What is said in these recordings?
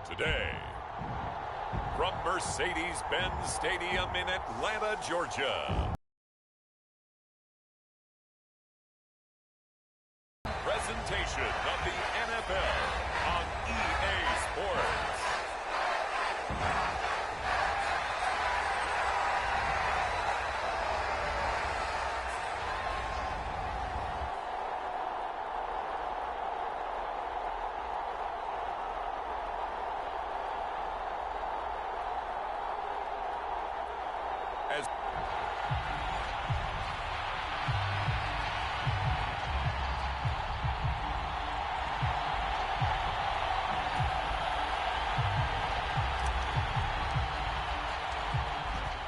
Today, from Mercedes-Benz Stadium in Atlanta, Georgia. Presentation of the NFL on EA Sports.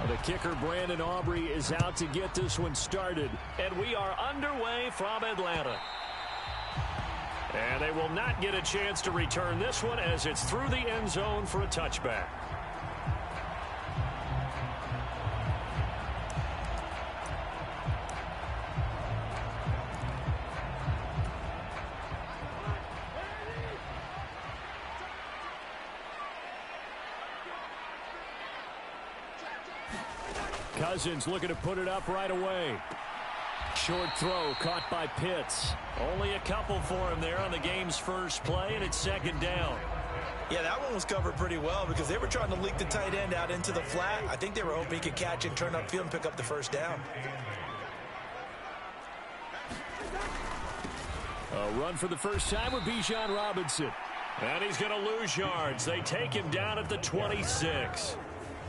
The kicker, Brandon Aubrey, is out to get this one started. And we are underway from Atlanta. And they will not get a chance to return this one as it's through the end zone for a touchback. Cousins looking to put it up right away. Short throw caught by Pitts. Only a couple for him there on the game's first play, and it's second down. Yeah, that one was covered pretty well because they were trying to leak the tight end out into the flat. I think they were hoping he could catch and turn upfield and pick up the first down. A run for the first time with Bijan Robinson. And he's going to lose yards. They take him down at the 26.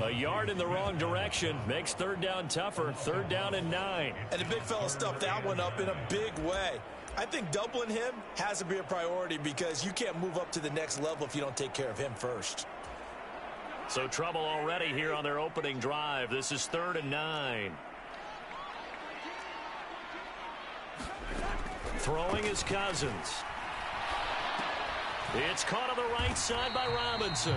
A yard in the wrong direction makes third down tougher. Third down and 9. And the big fella stuffed that one up in a big way. I think doubling him has to be a priority because you can't move up to the next level if you don't take care of him first. So trouble already here on their opening drive. This is third and 9. Throwing is Cousins. It's caught on the right side by Robinson.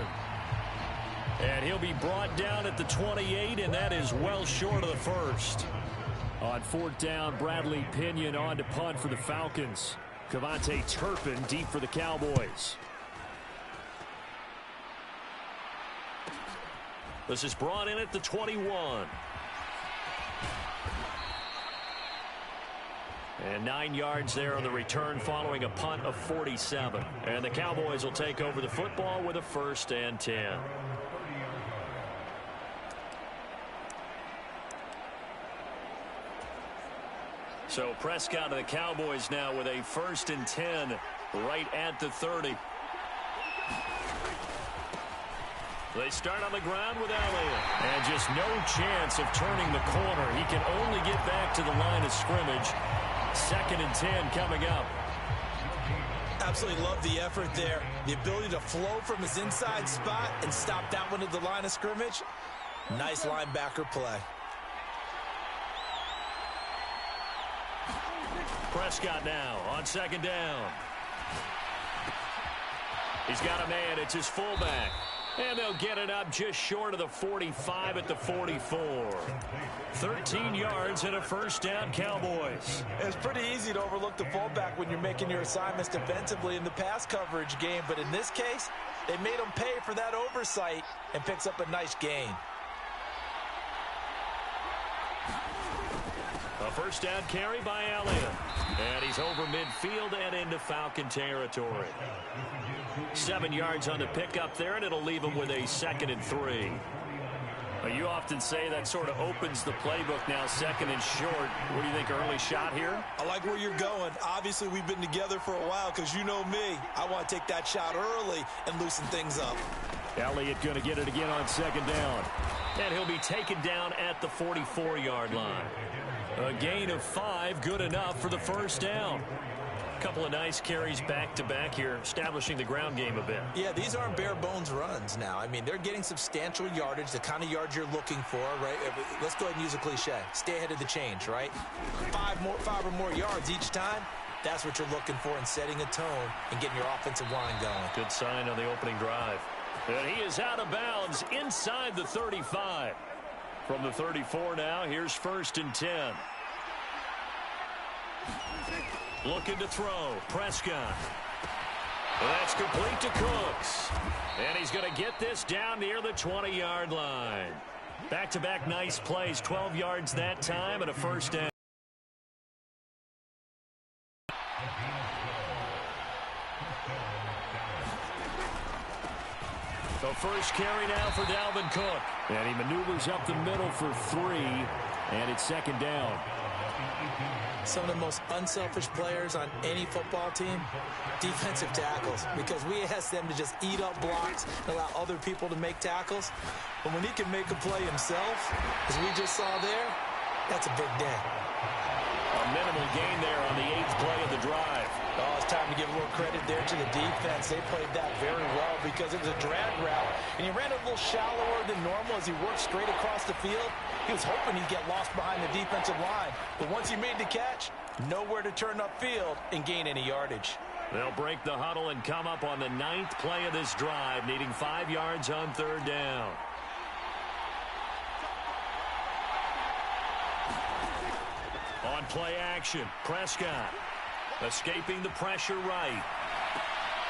And he'll be brought down at the 28, and that is well short of the first. On fourth down, Bradley Pinion on to punt for the Falcons. Cavante Turpin deep for the Cowboys. This is brought in at the 21. And 9 yards there on the return following a punt of 47. And the Cowboys will take over the football with a 1st and 10. So Prescott of the Cowboys now with a 1st and 10 right at the 30. They start on the ground with Elliott. And just no chance of turning the corner. He can only get back to the line of scrimmage. 2nd and 10 coming up. Absolutely love the effort there. The ability to flow from his inside spot and stop that one at the line of scrimmage. Nice linebacker play. Prescott now on 2nd down. He's got a man. It's his fullback. And they'll get it up just short of the 45 at the 44. 13 yards and a 1st down, Cowboys. It's pretty easy to overlook the fullback when you're making your assignments defensively in the pass coverage game. But in this case, they made him pay for that oversight and picks up a nice gain. A 1st down carry by Elliott. And he's over midfield and into Falcon territory. 7 yards on the pickup there, and it'll leave him with a 2nd and 3. You often say that sort of opens the playbook now, 2nd and short. What do you think, early shot here? I like where you're going. Obviously, we've been together for a while because you know me. I want to take that shot early and loosen things up. Elliott going to get it again on 2nd down. And he'll be taken down at the 44-yard line. A gain of 5, good enough for the 1st down. A couple of nice carries back-to-back here, establishing the ground game a bit. Yeah, these aren't bare-bones runs now. I mean, they're getting substantial yardage, the kind of yards you're looking for, right? Let's go ahead and use a cliche. Stay ahead of the change, right? 5 or more yards each time. That's what you're looking for in setting a tone and getting your offensive line going. Good sign on the opening drive. And he is out of bounds inside the 35. From the 34 now, here's 1st and 10. Looking to throw. Prescott. And that's complete to Cooks. And he's going to get this down near the 20-yard line. Back-to-back nice plays, 12 yards that time and a first down. The first carry now for Dalvin Cook. And he maneuvers up the middle for 3, and it's second down. Some of the most unselfish players on any football team, defensive tackles, because we ask them to just eat up blocks and allow other people to make tackles. But when he can make a play himself, as we just saw there, that's a big day. A minimal gain there on the 8th play of the drive. Oh, it's time to give a little credit there to the defense. They played that very well because it was a drag route, and he ran a little shallower than normal as he worked straight across the field. He was hoping he'd get lost behind the defensive line, but once he made the catch, nowhere to turn upfield and gain any yardage. They'll break the huddle and come up on the 9th play of this drive, needing 5 yards on third down. On play action, Prescott escaping the pressure right.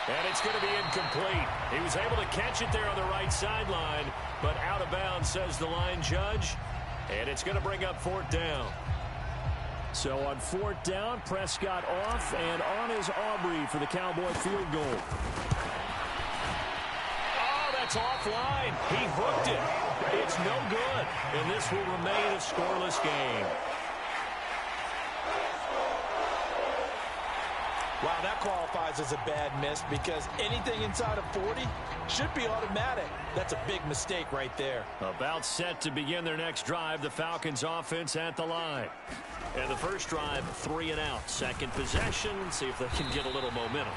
And it's going to be incomplete. He was able to catch it there on the right sideline, but out of bounds, says the line judge. And it's going to bring up fourth down. So on fourth down, Prescott off, and on is Aubrey for the Cowboy field goal. Oh, that's offline. He hooked it. It's no good, and this will remain a scoreless game. Wow, that qualifies as a bad miss because anything inside of 40 should be automatic. That's a big mistake right there. About set to begin their next drive, the Falcons offense at the line. And the first drive, 3 and out. Second possession, see if they can get a little momentum.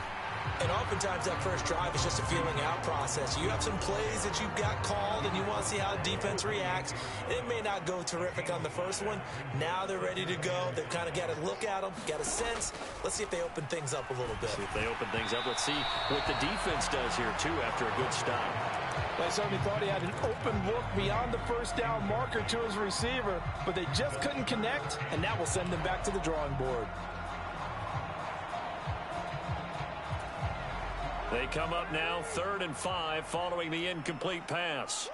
And oftentimes that first drive is just a feeling out process. You have some plays that you've got called and you want to see how defense reacts. It may not go terrific on the first one. Now they're ready to go. They've kind of got to look at them, got a sense. Let's see if they open things up a little bit. See if they open things up. Let's see what the defense does here, too, after a good stop. They certainly thought he had an open look beyond the first down marker to his receiver, but they just couldn't connect, and that will send them back to the drawing board. They come up now 3rd and 5 following the incomplete pass.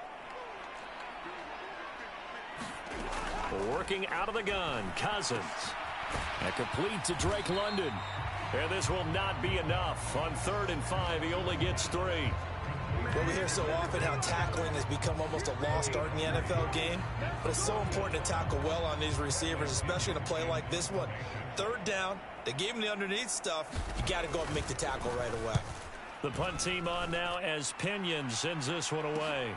Working out of the gun, Cousins. And complete to Drake London. And this will not be enough. On 3rd and 5, he only gets 3. Well, we hear so often how tackling has become almost a lost art in the NFL game. But it's so important to tackle well on these receivers, especially in a play like this one. 3rd down, they gave him the underneath stuff. You got to go up and make the tackle right away. The punt team on now as Pinion sends this one away.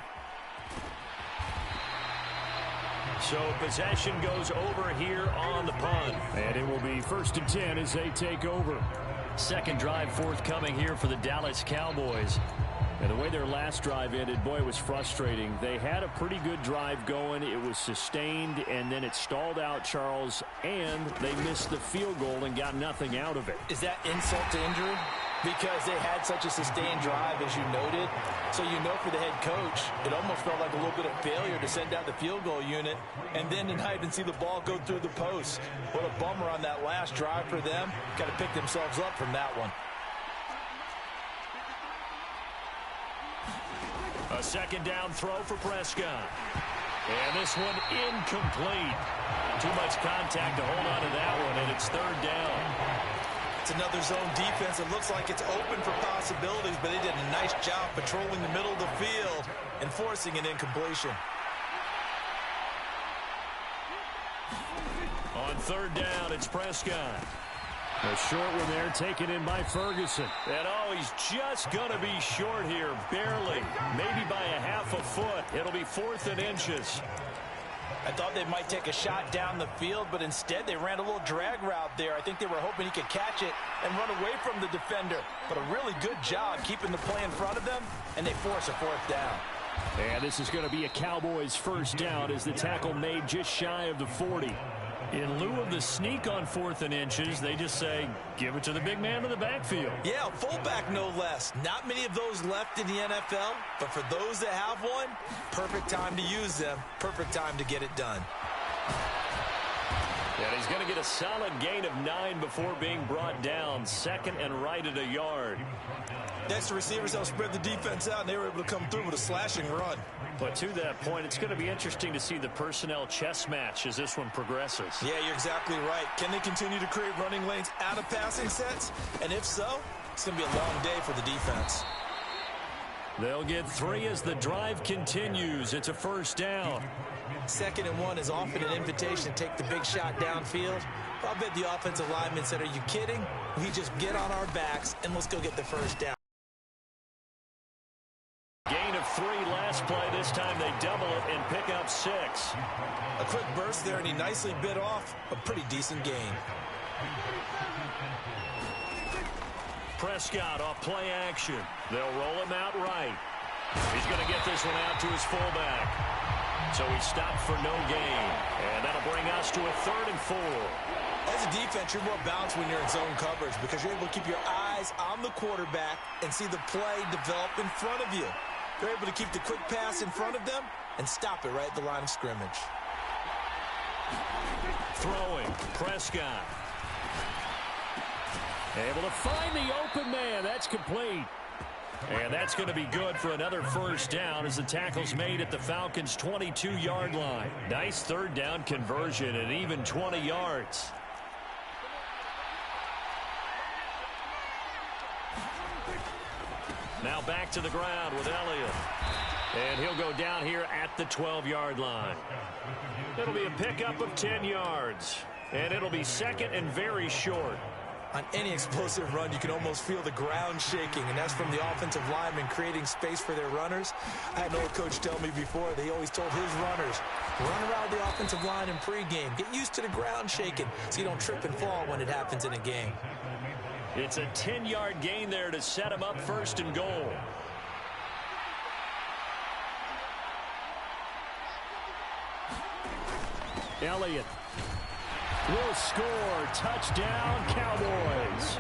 So possession goes over here on the punt. And it will be 1st and 10 as they take over. Second drive forthcoming here for the Dallas Cowboys. And the way their last drive ended, boy, it was frustrating. They had a pretty good drive going. It was sustained, and then it stalled out, Charles, and they missed the field goal and got nothing out of it. Is that insult to injury? Because they had such a sustained drive, as you noted. So you know for the head coach, it almost felt like a little bit of failure to send out the field goal unit and then to not even see the ball go through the post. What a bummer on that last drive for them. Got to pick themselves up from that one. A second down throw for Prescott. And this one incomplete. Too much contact to hold on to that one, and it's 3rd down. It's another zone defense. It looks like it's open for possibilities, but they did a nice job patrolling the middle of the field and forcing an incompletion. On 3rd down, it's Prescott. A short one there taken in by Ferguson. And oh, he's just going to be short here, barely. Maybe by a half a foot. It'll be 4th and inches. I thought they might take a shot down the field, but instead they ran a little drag route there. I think they were hoping he could catch it and run away from the defender. But a really good job keeping the play in front of them, and they force a 4th down. And this is going to be a Cowboys first down as the tackle made just shy of the 40. In lieu of the sneak on 4th and inches, they just say, give it to the big man in the backfield. Yeah, fullback no less. Not many of those left in the NFL, but for those that have one, perfect time to use them. Perfect time to get it done. And he's going to get a solid gain of 9 before being brought down. 2nd and right at a yard. Next, the receivers helped spread the defense out, and they were able to come through with a slashing run. But to that point, it's going to be interesting to see the personnel chess match as this one progresses. Yeah, you're exactly right. Can they continue to create running lanes out of passing sets? And if so, it's going to be a long day for the defense. They'll get 3 as the drive continues. It's a first down. 2nd and 1 is often an invitation to take the big shot downfield. I'll bet the offensive lineman said, are you kidding? We just get on our backs and let's go get the first down. Gain of 3 last play. This time they double it and pick up 6. A quick burst there, and he nicely bit off a pretty decent gain. Prescott off play action. They'll roll him out right. He's going to get this one out to his fullback. So he stopped for no gain. And that'll bring us to a 3rd and 4. As a defense, you're more balanced when you're in zone coverage because you're able to keep your eyes on the quarterback and see the play develop in front of you. You're able to keep the quick pass in front of them and stop it right at the line of scrimmage. Throwing, Prescott. Able to find the open man. That's complete. And that's going to be good for another first down as the tackle's made at the Falcons' 22-yard line. Nice 3rd down conversion and even 20 yards. Now back to the ground with Elliott. And he'll go down here at the 12-yard line. It'll be a pickup of 10 yards. And it'll be 2nd and very short. On any explosive run, you can almost feel the ground shaking, and that's from the offensive linemen creating space for their runners. I had an old coach tell me before, they always told his runners, run around the offensive line in pregame. Get used to the ground shaking so you don't trip and fall when it happens in a game. It's a 10-yard gain there to set him up 1st and goal. Elliott will score. Touchdown, Cowboys.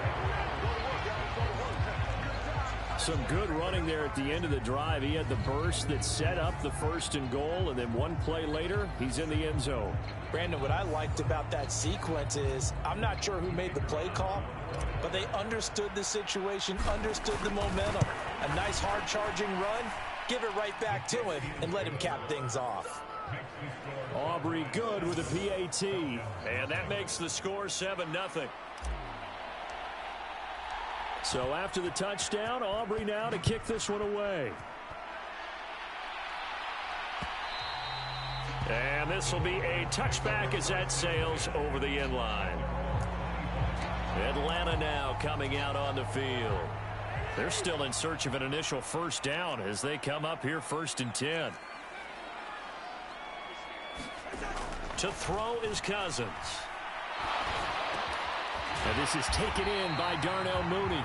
Some good running there at the end of the drive. He had the burst that set up the 1st and goal, and then one play later, he's in the end zone. Brandon, what I liked about that sequence is I'm not sure who made the play call, but they understood the situation, understood the momentum. A nice hard-charging run, give it right back to him, and let him cap things off. Aubrey good with a PAT. And that makes the score 7-0. So after the touchdown, Aubrey now to kick this one away. And this will be a touchback as that sails over the end line. Atlanta now coming out on the field. They're still in search of an initial first down as they come up here 1st and 10. To throw is Cousins. And this is taken in by Darnell Mooney.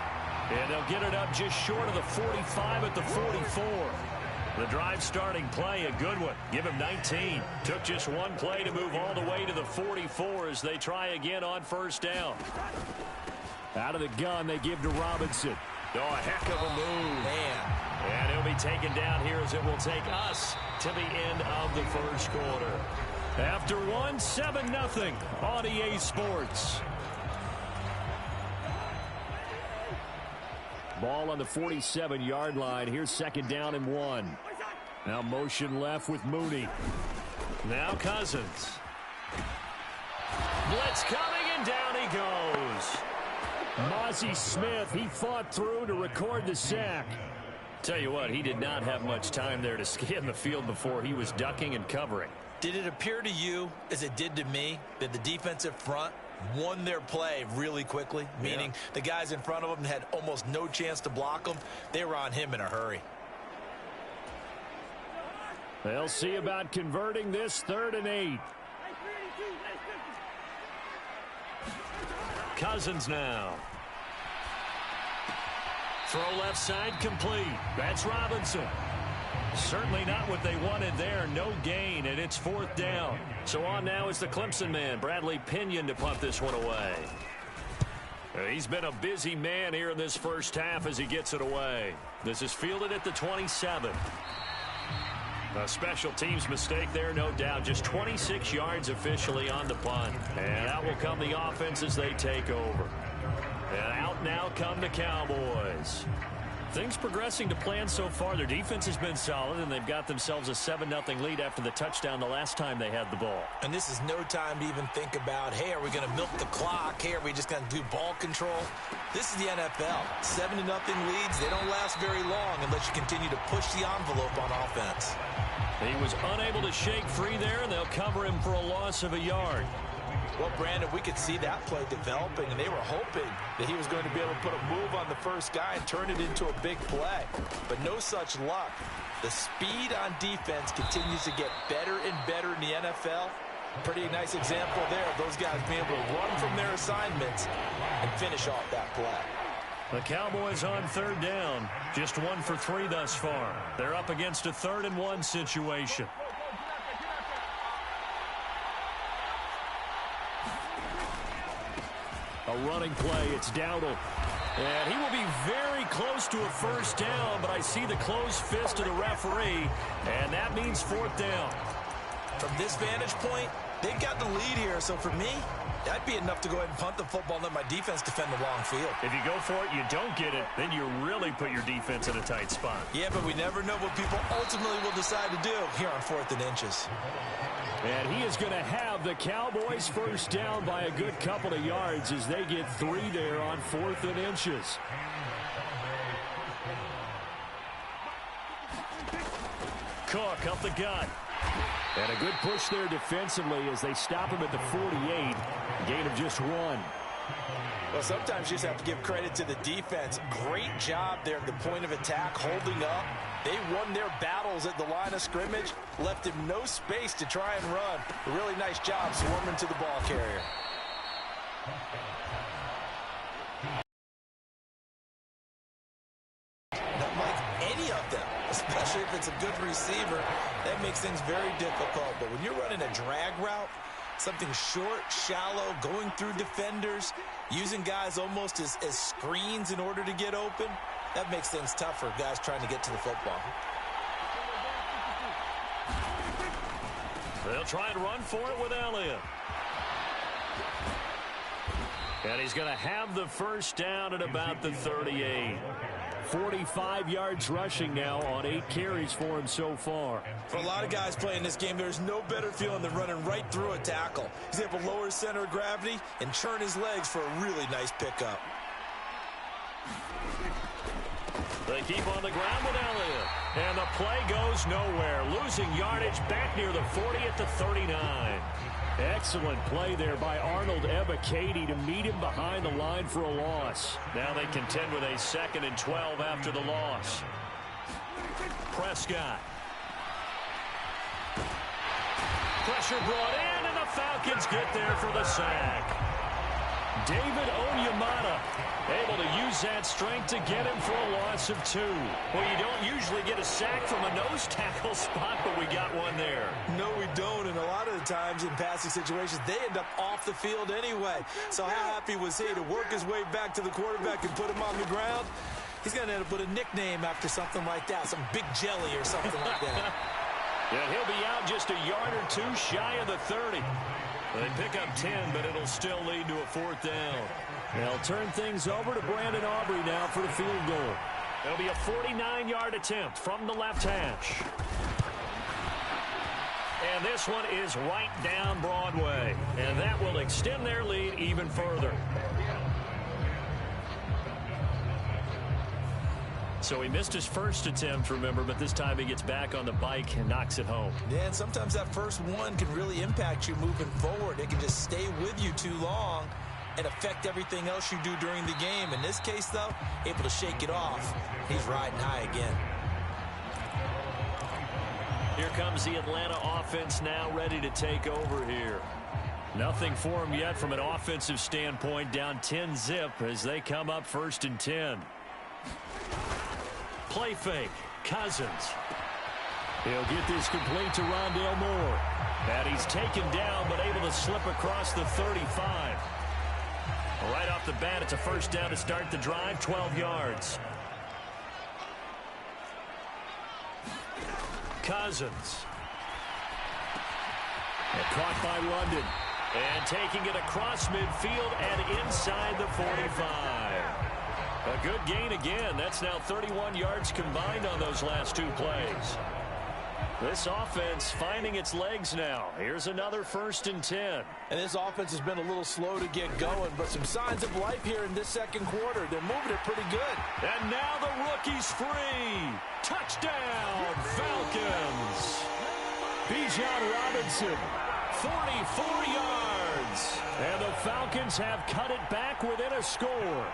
And they'll get it up just short of the 45 at the 44. The drive starting play, a good one. Give him 19. Took just one play to move all the way to the 44 as they try again on 1st down. Out of the gun, they give to Robinson. Oh, a heck of a move. Man. And he'll be taken down here as it will take us to the end of the 1st quarter. After 7-0 on EA Sports. Ball on the 47-yard line. Here's 2nd down and 1. Now motion left with Mooney. Now Cousins. Blitz coming, and down he goes. Mozzie Smith, he fought through to record the sack. Tell you what, he did not have much time there to scan the field before he was ducking and covering. Did it appear to you, as it did to me, that the defensive front won their play really quickly? Meaning the guys in front of them had almost no chance to block them. They were on him in a hurry. They'll see about converting this 3rd and 8. Cousins now. Throw left side complete. That's Robinson. Certainly not what they wanted there. No gain, and it's 4th down. So on now is the Clemson man, Bradley Pinion, to punt this one away. He's been a busy man here in this first half as he gets it away. This is fielded at the 27. A special teams mistake there, no doubt. Just 26 yards officially on the punt. And out will come the offense as they take over. And out now come the Cowboys. Things progressing to plan so far. Their defense has been solid, and they've got themselves a 7-0 lead after the touchdown the last time they had the ball. And this is no time to even think about, hey, are we going to milk the clock? Hey, are we just going to do ball control? This is the NFL. 7-0 leads, they don't last very long unless you continue to push the envelope on offense. He was unable to shake free there, and they'll cover him for a loss of a yard. Well, Brandon, we could see that play developing, and they were hoping that he was going to be able to put a move on the first guy and turn it into a big play. But no such luck. The speed on defense continues to get better and better in the NFL. Pretty nice example there of those guys being able to run from their assignments and finish off that play. The Cowboys on third down. Just 1 for 3 thus far. They're up against a 3rd-and-1 situation. A running play. It's Dowdle. And he will be very close to a first down, but I see the closed fist of the referee, and that means 4th down. From this vantage point, they've got the lead here, so for me, that'd be enough to go ahead and punt the football and let my defense defend the long field. If you go for it, you don't get it, then you really put your defense in a tight spot. Yeah, but we never know what people ultimately will decide to do here on 4th and inches. And he is going to have the Cowboys first down by a good couple of yards as they get 3 there on 4th and inches. Cook up the gut. And a good push there defensively as they stop him at the 48. Gain of just 1. Well, sometimes you just have to give credit to the defense. Great job there at the point of attack, holding up. They won their battles at the line of scrimmage, left him no space to try and run. A really nice job swarming to the ball carrier. Not like any of them, especially if it's a good receiver. That makes things very difficult. But when you're running a drag route, something short, shallow, going through defenders, using guys almost as screens in order to get open, that makes things tough for guys trying to get to the football. They'll try and run for it with Elliott. And he's going to have the first down at about the 38. 45 yards rushing now on 8 carries for him so far. For a lot of guys playing this game, there's no better feeling than running right through a tackle. He's able to lower his center of gravity and churn his legs for a really nice pickup. They keep on the ground with Elliott. And the play goes nowhere. Losing yardage back near the 40 at the 39. Excellent play there by Arnold Ebiketie to meet him behind the line for a loss. Now they contend with a 2nd and 12 after the loss. Prescott. Pressure brought in, and the Falcons get there for the sack. David Onyemata able to use that strength to get him for a loss of 2. Well, you don't usually get a sack from a nose tackle spot, but we got one there. No, we don't, and a lot of the times in passing situations, they end up off the field anyway. So how happy was he to work his way back to the quarterback and put him on the ground? He's going to end up with a nickname after something like that, some Big Jelly or something like that. Yeah, he'll be out just a yard or 2 shy of the 30. They pick up 10, but it'll still lead to a 4th down. They'll turn things over to Brandon Aubrey now for the field goal. It'll be a 49-yard attempt from the left hash. And this one is right down Broadway. And that will extend their lead even further. So he missed his first attempt, remember, but this time he gets back on the bike and knocks it home. Yeah, and sometimes that first one can really impact you moving forward. It can just stay with you too long and affect everything else you do during the game. In this case, though, able to shake it off. He's riding high again. Here comes the Atlanta offense now ready to take over here. Nothing for him yet from an offensive standpoint, down 10-zip as they come up 1st and 10. Play fake. Cousins. He'll get this complete to Rondale Moore. And he's taken down but able to slip across the 35. Right off the bat, it's a first down to start the drive, 12 yards. Cousins. And caught by London. And taking it across midfield and inside the 45. A good gain again. That's now 31 yards combined on those last two plays. This offense finding its legs now. Here's another 1st and 10. And this offense has been a little slow to get going, but some signs of life here in this second quarter. They're moving it pretty good. And now the rookie's free. Touchdown, Falcons. Bijan Robinson, 44 yards. And the Falcons have cut it back within a score.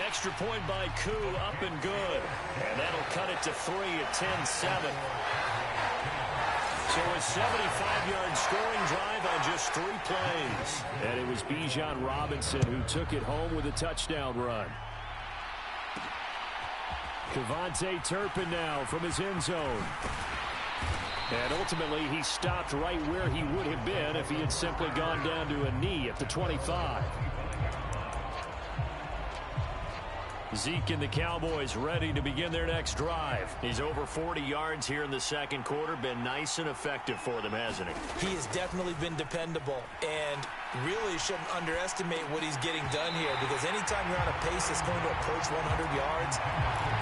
Extra point by Koo, up and good. And that'll cut it to 3 at 10-7. So a 75-yard scoring drive on just 3 plays. And it was Bijan Robinson who took it home with a touchdown run. Kevontae Turpin now from his end zone. And ultimately, he stopped right where he would have been if he had simply gone down to a knee at the 25. Zeke and the Cowboys ready to begin their next drive. He's over 40 yards here in the second quarter. Been nice and effective for them, hasn't he? He has definitely been dependable, and really shouldn't underestimate what he's getting done here, because anytime you're on a pace that's going to approach 100 yards,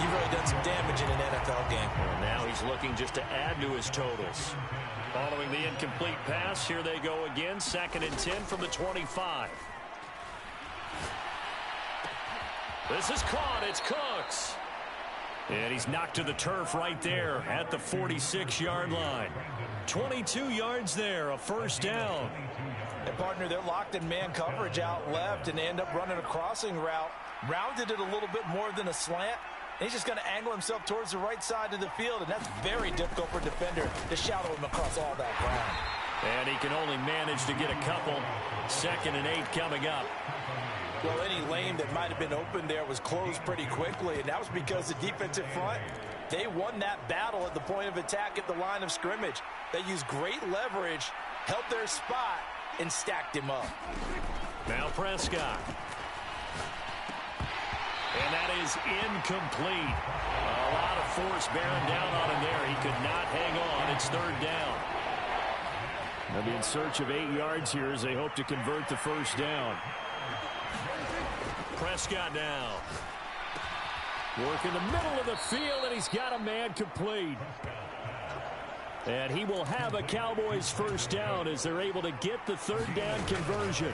you've really done some damage in an NFL game. Well, now he's looking just to add to his totals. Following the incomplete pass, here they go again. 2nd and 10 from the 25. This is caught. It's Cooks. And he's knocked to the turf right there at the 46-yard line. 22 yards there, a 1st down. And partner, they're locked in man coverage out left, and they end up running a crossing route. Rounded it a little bit more than a slant. And he's just going to angle himself towards the right side of the field, and that's very difficult for a defender to shadow him across all that ground. And he can only manage to get a couple. 2nd and 8 coming up. Well, any lane that might have been open there was closed pretty quickly, and that was because the defensive front, they won that battle at the point of attack at the line of scrimmage. They used great leverage, held their spot, and stacked him up. Now Prescott. And that is incomplete. A lot of force bearing down on him there. He could not hang on. It's 3rd down. They'll be in search of 8 yards here as they hope to convert the 1st down. Prescott now. Work in the middle of the field, and he's got a man complete. And he will have a Cowboys 1st down as they're able to get the 3rd down conversion.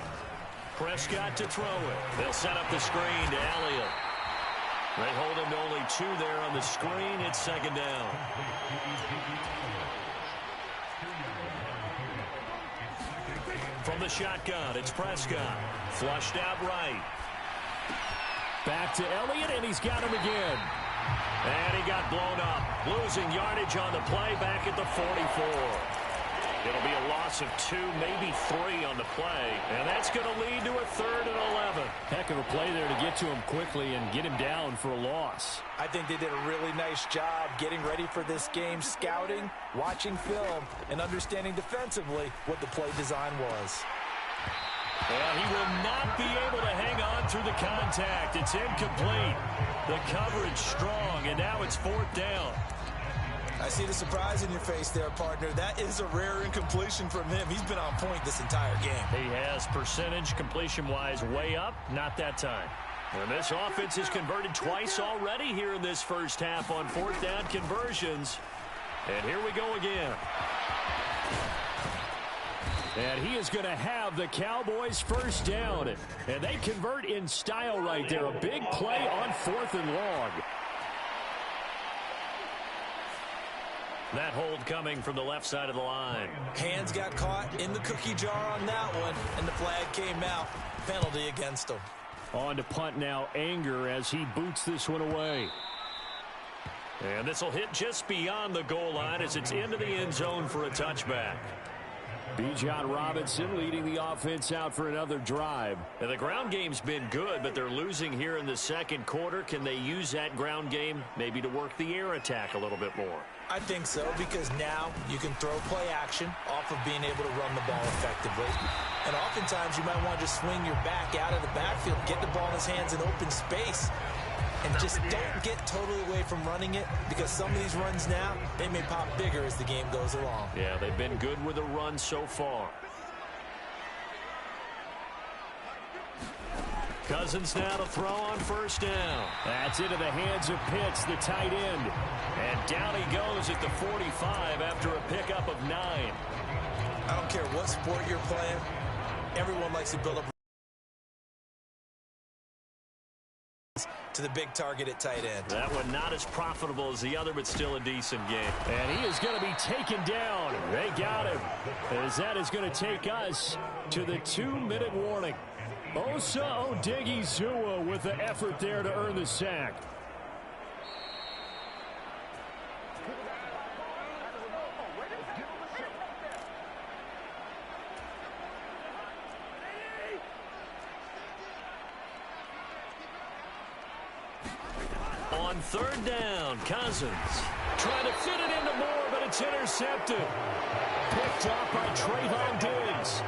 Prescott to throw it. They'll set up the screen to Elliott. They hold him to only 2 there on the screen. It's 2nd down. From the shotgun, it's Prescott. Flushed out right. Back to Elliott, and he's got him again. And he got blown up. Losing yardage on the play back at the 44. It'll be a loss of 2, maybe 3 on the play. And that's going to lead to a 3rd and 11. Heck of a play there to get to him quickly and get him down for a loss. I think they did a really nice job getting ready for this game, scouting, watching film, and understanding defensively what the play design was. Well, he will not be able to hang on through the contact. It's incomplete. The coverage strong, and now it's 4th down. I see the surprise in your face there, partner. That is a rare incompletion from him. He's been on point this entire game. He has percentage completion-wise way up. Not that time. And this offense has converted twice already here in this 1st half on 4th down conversions. And here we go again. And he is going to have the Cowboys 1st down. And they convert in style right there. A big play on 4th and long. That hold coming from the left side of the line. Hands got caught in the cookie jar on that one, and the flag came out. Penalty against him. On to punt now, Anger, as he boots this one away. And this will hit just beyond the goal line as it's into the end zone for a touchback. Bijan Robinson leading the offense out for another drive. And the ground game's been good, but they're losing here in the second quarter. Can they use that ground game maybe to work the air attack a little bit more? I think so, because now you can throw play action off of being able to run the ball effectively. And oftentimes you might want to just swing your back out of the backfield, get the ball in his hands in open space. and just don't get totally away from running it, because some of these runs now, they may pop bigger as the game goes along. Yeah, they've been good with a run so far. Cousins now to throw on first down. That's into the hands of Pitts, the tight end. And down he goes at the 45 after a pickup of 9. I don't care what sport you're playing. Everyone likes to build up to the big target at tight end. That one not as profitable as the other, but still a decent game. And he is going to be taken down. They got him. As that is going to take us to the 2-minute warning. Osa Odighizuwa with the effort there to earn the sack. On third down, Cousins trying to fit it into Moore, but it's intercepted. Picked up by Trayvon Diggs.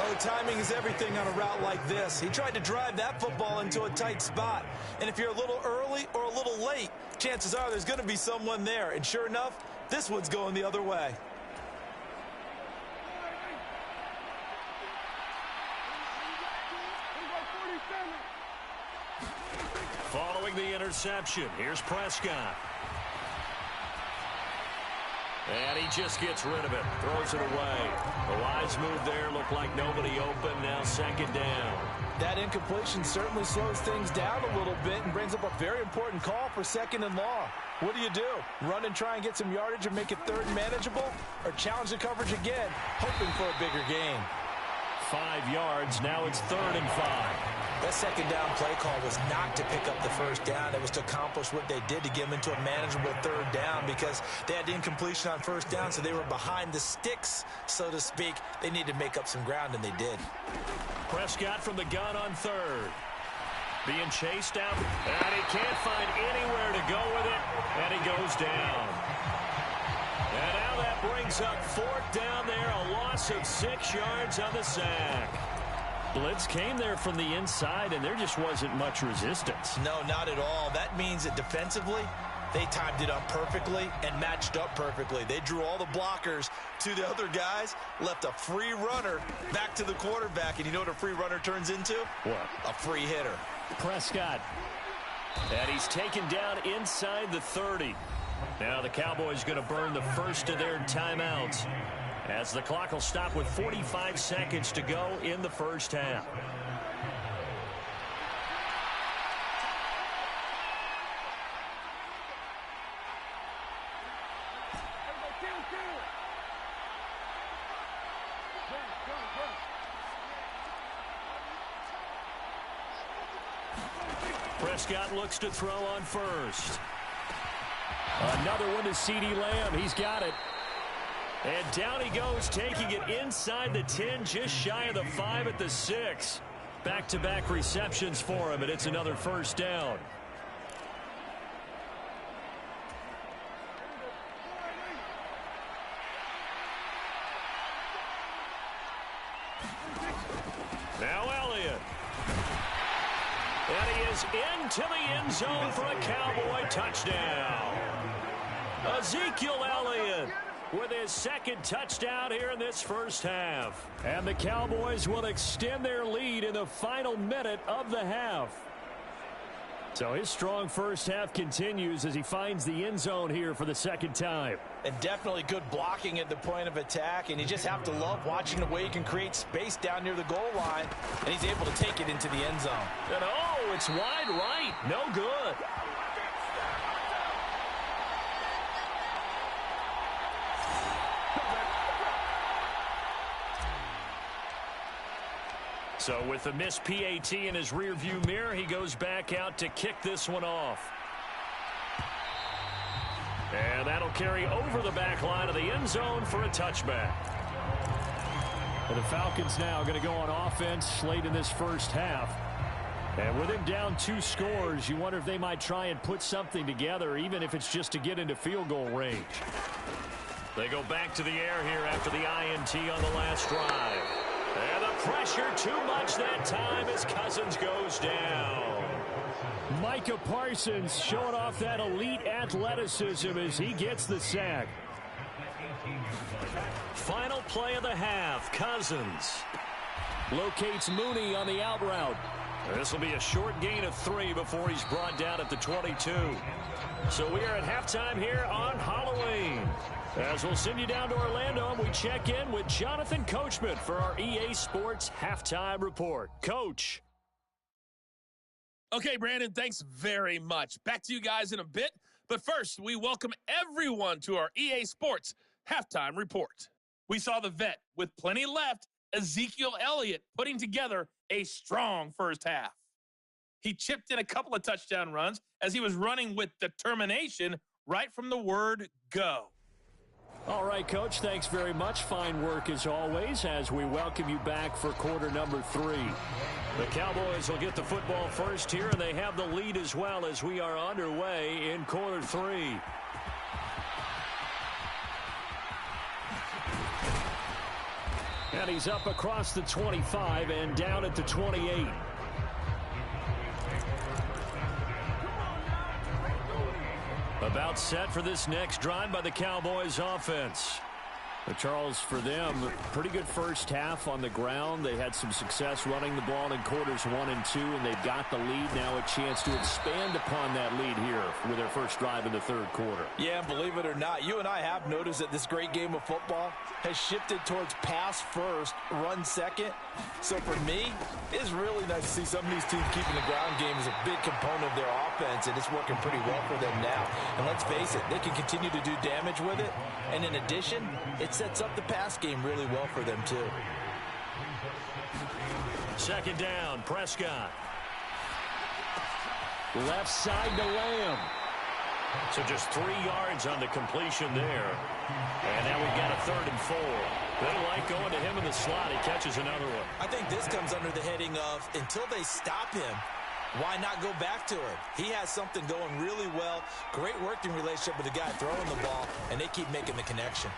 Oh, timing is everything on a route like this. He tried to drive that football into a tight spot. And if you're a little early or a little late, chances are there's going to be someone there. And sure enough, this one's going the other way. Following the interception, here's Prescott. And he just gets rid of it, throws it away. The wise move there, looked like nobody open, now second down. That incompletion certainly slows things down a little bit and brings up a very important call for second and long. What do? Run and try and get some yardage and make it third and manageable? Or challenge the coverage again, hoping for a bigger gain? 5 yards, now it's 3rd and 5. That second down play call was not to pick up the first down. It was to accomplish what they did to get them into a manageable third down, because they had the incompletion on first down, so they were behind the sticks, so to speak. They needed to make up some ground, and they did. Prescott from the gun on third. Being chased out, and he can't find anywhere to go with it, and he goes down. And now that brings up 4th down there, a loss of 6 yards on the sack. Blitz came there from the inside, and there just wasn't much resistance. No, not at all. That means that defensively, they timed it up perfectly and matched up perfectly. They drew all the blockers to the other guys, left a free runner back to the quarterback. And you know what a free runner turns into? What? A free hitter. Prescott. And he's taken down inside the 30. Now the Cowboys going to burn the first of their timeouts, as the clock will stop with 45 seconds to go in the first half. Prescott looks to throw on first. Another one to CeeDee Lamb. He's got it. And down he goes, taking it inside the 10, just shy of the 5 at the 6. Back-to-back receptions for him, and it's another first down. Now Elliott. And he is into the end zone for a Cowboy touchdown. Ezekiel Elliott with his second touchdown here in this first half. And the Cowboys will extend their lead in the final minute of the half. So his strong first half continues as he finds the end zone here for the second time. And definitely good blocking at the point of attack, and you just have to love watching the way he can create space down near the goal line, and he's able to take it into the end zone. And oh, it's wide right. No good. So with the missed PAT in his rearview mirror, he goes back out to kick this one off. And that'll carry over the back line of the end zone for a touchback. Well, the Falcons now going to go on offense late in this first half. And with him down 2 scores, you wonder if they might try and put something together, even if it's just to get into field goal range. They go back to the air here after the INT on the last drive. And the pressure too much that time as Cousins goes down. Mike Micah Parsons showing off that elite athleticism as he gets the sack. Final play of the half. Cousins locates Mooney on the out route. This will be a short gain of 3 before he's brought down at the 22. So we are at halftime here on Halloween. As we'll send you down to Orlando, and we check in with Jonathan Coachman for our EA Sports Halftime Report. Coach. Okay, Brandon, thanks very much. Back to you guys in a bit. But first, we welcome everyone to our EA Sports Halftime Report. We saw the vet with plenty left, Ezekiel Elliott, putting together a strong first half. He chipped in a couple of touchdown runs as he was running with determination right from the word go. All right, Coach, thanks very much. Fine work as always as we welcome you back for quarter number 3. The Cowboys will get the football first here, and they have the lead as well as we are underway in quarter 3. And he's up across the 25 and down at the 28. About set for this next drive by the Cowboys offense. Charles, for them, pretty good first half on the ground. They had some success running the ball in quarters 1 and 2, and they've got the lead now, a chance to expand upon that lead here with their first drive in the third quarter. Yeah, believe it or not, you and I have noticed that this great game of football has shifted towards pass first, run second. So for me, it's really nice to see some of these teams keeping the ground game as a big component of their offense, and it's working pretty well for them now. And let's face it, they can continue to do damage with it. And in addition, it sets up the pass game really well for them, too. Second down, Prescott. Left side to Lamb. So just 3 yards on the completion there. And now we've got a 3rd and 4. They like going to him in the slot. He catches another one. I think this comes under the heading of until they stop him, why not go back to him? He has something going really well. Great working relationship with the guy throwing the ball, and they keep making the connection.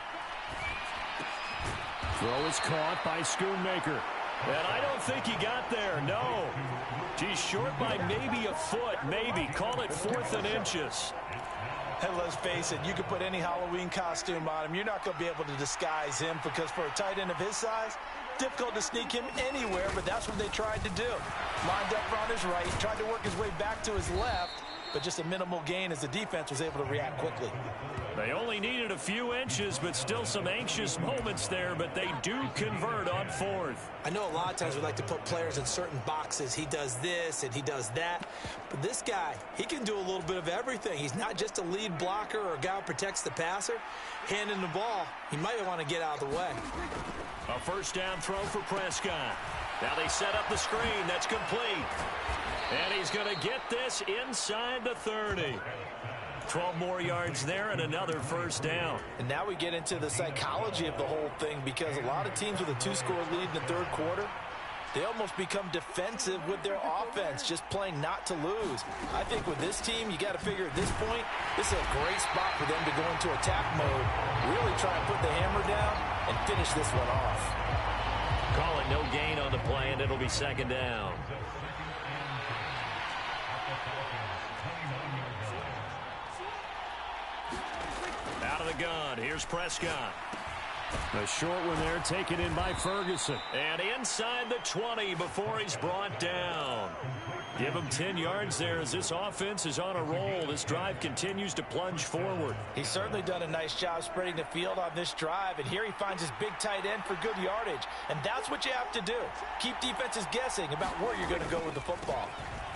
Throw is caught by Schoonmaker. And I don't think he got there, no. He's short by maybe a foot, maybe. Call it 4th and inches. Hey, let's face it, you can put any Halloween costume on him. You're not going to be able to disguise him because for a tight end of his size, difficult to sneak him anywhere, but that's what they tried to do. Lined up on his right, tried to work his way back to his left, but just a minimal gain as the defense was able to react quickly. They only needed a few inches, but still some anxious moments there, but they do convert on 4th. I know a lot of times we like to put players in certain boxes. He does this and he does that. But this guy, he can do a little bit of everything. He's not just a lead blocker or a guy who protects the passer. Handing the ball, he might want to get out of the way. A first down throw for Prescott. Now they set up the screen. That's complete. And he's going to get this inside the 30. 12 more yards there and another first down. And now we get into the psychology of the whole thing because a lot of teams with a 2-score lead in the third quarter, they almost become defensive with their offense, just playing not to lose. I think with this team, you got to figure at this point, this is a great spot for them to go into attack mode, really try and put the hammer down and finish this one off. Call it no gain on the play, and it'll be second down. Out of the gun, here's Prescott. The short one there taken in by Ferguson. And inside the 20 before he's brought down. Give him 10 yards there as this offense is on a roll. This drive continues to plunge forward. He's certainly done a nice job spreading the field on this drive, and here he finds his big tight end for good yardage. And that's what you have to do. Keep defenses guessing about where you're going to go with the football.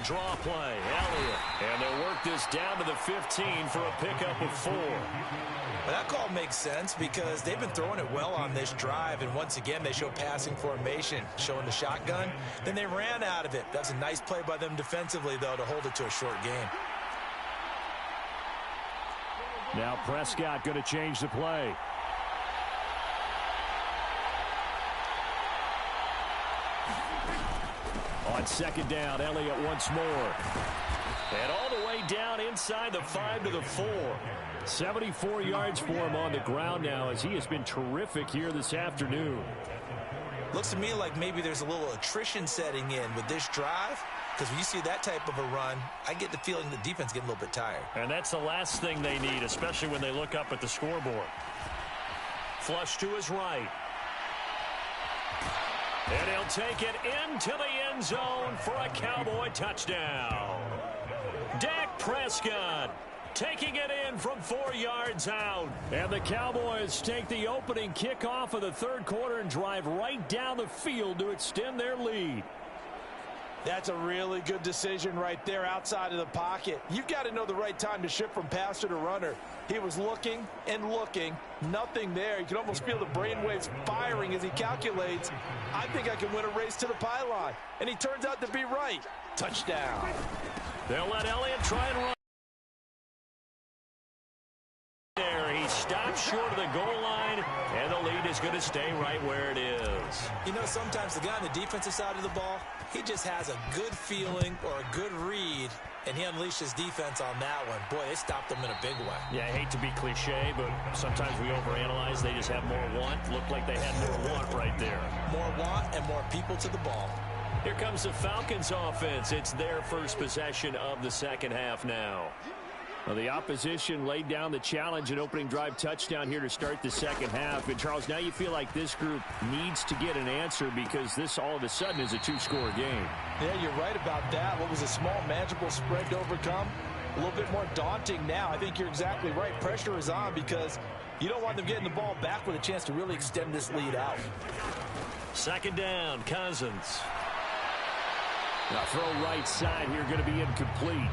Draw play, Elliott. And they'll work this down to the 15 for a pickup of 4. Well, that call makes sense because they've been throwing it well on this drive, and once again, they show passing formation, showing the shotgun. Then they ran out of it. That's a nice play by them defensively, though, to hold it to a short game. Now Prescott going to change the play. On second down, Elliott once more. And all the way down inside the 5 to the 4. 74 yards for him on the ground now as he has been terrific here this afternoon. Looks to me like maybe there's a little attrition setting in with this drive. Because when you see that type of a run, I get the feeling the defense getting a little bit tired. And that's the last thing they need, especially when they look up at the scoreboard. Flush to his right. And he'll take it into the end zone for a Cowboy touchdown. Dak Prescott taking it in from 4 yards out. And the Cowboys take the opening kickoff of the third quarter and drive right down the field to extend their lead. That's a really good decision right there outside of the pocket. You've got to know the right time to shift from passer to runner. He was looking and looking, nothing there. You can almost feel the brainwaves firing as he calculates, I think I can win a race to the pylon. And he turns out to be right. Touchdown. They'll let Elliott try and run. There, he stops short of the goal line, and the lead is going to stay right where it is. You know, sometimes the guy on the defensive side of the ball, he just has a good feeling or a good read, and he unleashed his defense on that one. Boy, they stopped him in a big way. Yeah, I hate to be cliche, but sometimes we overanalyze. They just have more want. Looked like they had more want right there. More want and more people to the ball. Here comes the Falcons offense. It's their first possession of the second half now. Well, the opposition laid down the challenge, an opening drive touchdown here to start the second half. And, Charles, now you feel like this group needs to get an answer because this all of a sudden is a two-score game. Yeah, you're right about that. What was a small, manageable spread to overcome? A little bit more daunting now. I think you're exactly right. Pressure is on because you don't want them getting the ball back with a chance to really extend this lead out. Second down, Cousins. Now throw right side here, going to be incomplete.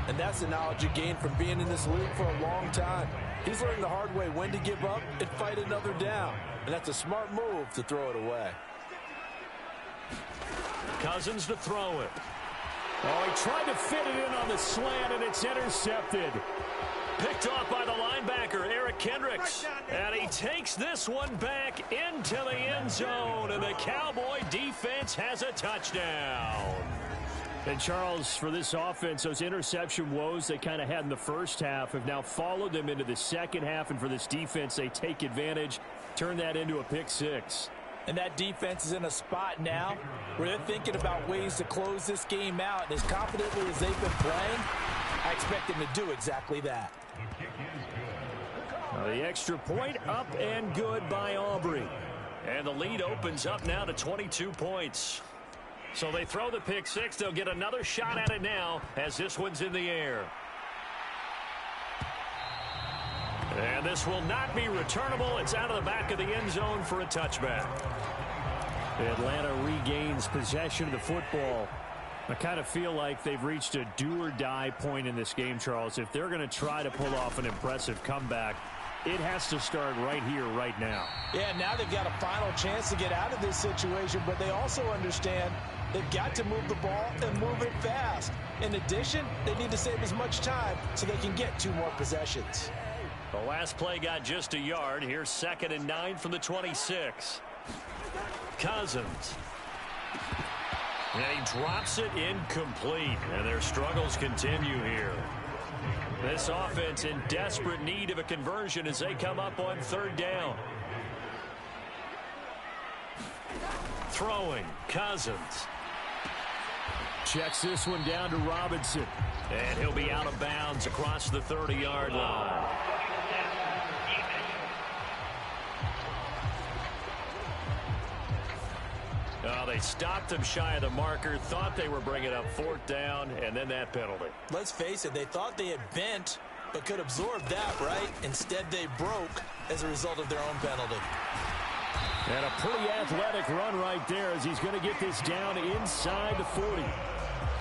And that's the knowledge you gain from being in this league for a long time. He's learned the hard way when to give up and fight another down. And that's a smart move to throw it away. Cousins to throw it. Oh, he tried to fit it in on the slant, and it's intercepted. Picked off by the linebacker, Eric Kendricks. And he takes this one back into the end zone. And the Cowboy defense has a touchdown. And, Charles, for this offense, those interception woes they kind of had in the first half have now followed them into the second half. And for this defense, they take advantage, turn that into a pick six. And that defense is in a spot now where they're thinking about ways to close this game out. And as confidently as they've been playing, I expect them to do exactly that. The extra point up and good by Aubrey. And the lead opens up now to 22 points. So they throw the pick six. They'll get another shot at it now as this one's in the air. And this will not be returnable. It's out of the back of the end zone for a touchback. Atlanta regains possession of the football. I kind of feel like they've reached a do-or-die point in this game, Charles. If they're going to try to pull off an impressive comeback, it has to start right here, right now. Yeah, now they've got a final chance to get out of this situation, but they also understand they've got to move the ball and move it fast. In addition, they need to save as much time so they can get 2 more possessions. The last play got just a yard. Here's 2nd and 9 from the 26. Cousins. And he drops it incomplete. And their struggles continue here. This offense in desperate need of a conversion as they come up on 3rd down. Throwing, Cousins. Checks this one down to Robinson. And he'll be out of bounds across the 30-yard line. They stopped him shy of the marker, thought they were bringing up 4th down, and then that penalty. Let's face it, they thought they had bent, but could absorb that, right? Instead, they broke as a result of their own penalty. And a pretty athletic run right there as he's going to get this down inside the 40.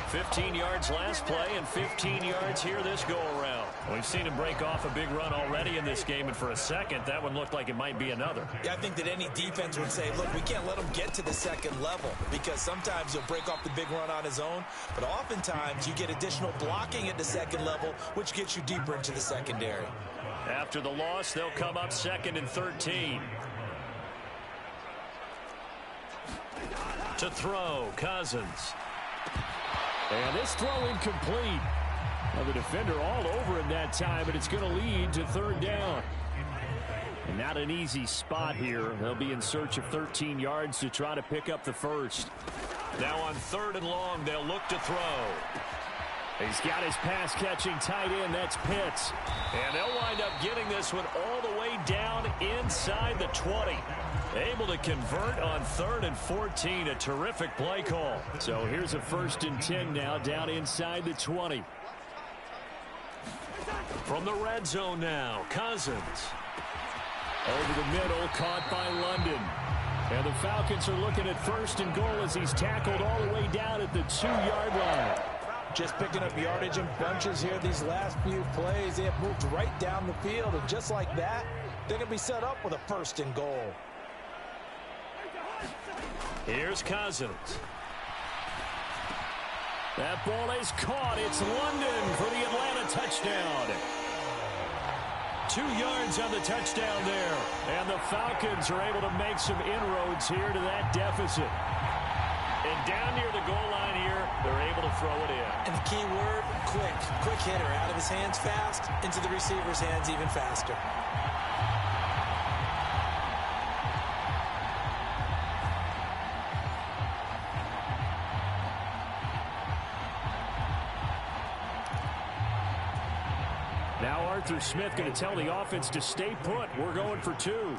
15 yards last play and 15 yards here this go-around. We've seen him break off a big run already in this game, and for a second, that one looked like it might be another. Yeah, I think that any defense would say, look, we can't let him get to the second level because sometimes he'll break off the big run on his own, but oftentimes you get additional blocking at the second level, which gets you deeper into the secondary. After the loss, they'll come up 2nd and 13. To throw, Cousins. And this throw incomplete. Well, the defender all over him that time, but it's going to lead to 3rd down. And not an easy spot here. They'll be in search of 13 yards to try to pick up the first. Now on 3rd and long, they'll look to throw. He's got his pass-catching tight end. That's Pitts. And they'll wind up getting this one all the way down inside the 20. Able to convert on 3rd and 14. A terrific play call. So here's a 1st and 10 now down inside the 20. From the red zone now, Cousins. Over the middle, caught by London. And the Falcons are looking at 1st and goal as he's tackled all the way down at the 2-yard line. Just picking up yardage in bunches here these last few plays. They have moved right down the field, and just like that, they're going to be set up with a 1st and goal. Here's Cousins. That ball is caught. It's London for the Atlanta touchdown. 2 yards on the touchdown there. And the Falcons are able to make some inroads here to that deficit. And down near the goal line here, they're able to throw it in. And the key word, quick. Quick hitter. Out of his hands fast, into the receiver's hands even faster. Now Arthur Smith going to tell the offense to stay put. We're going for 2.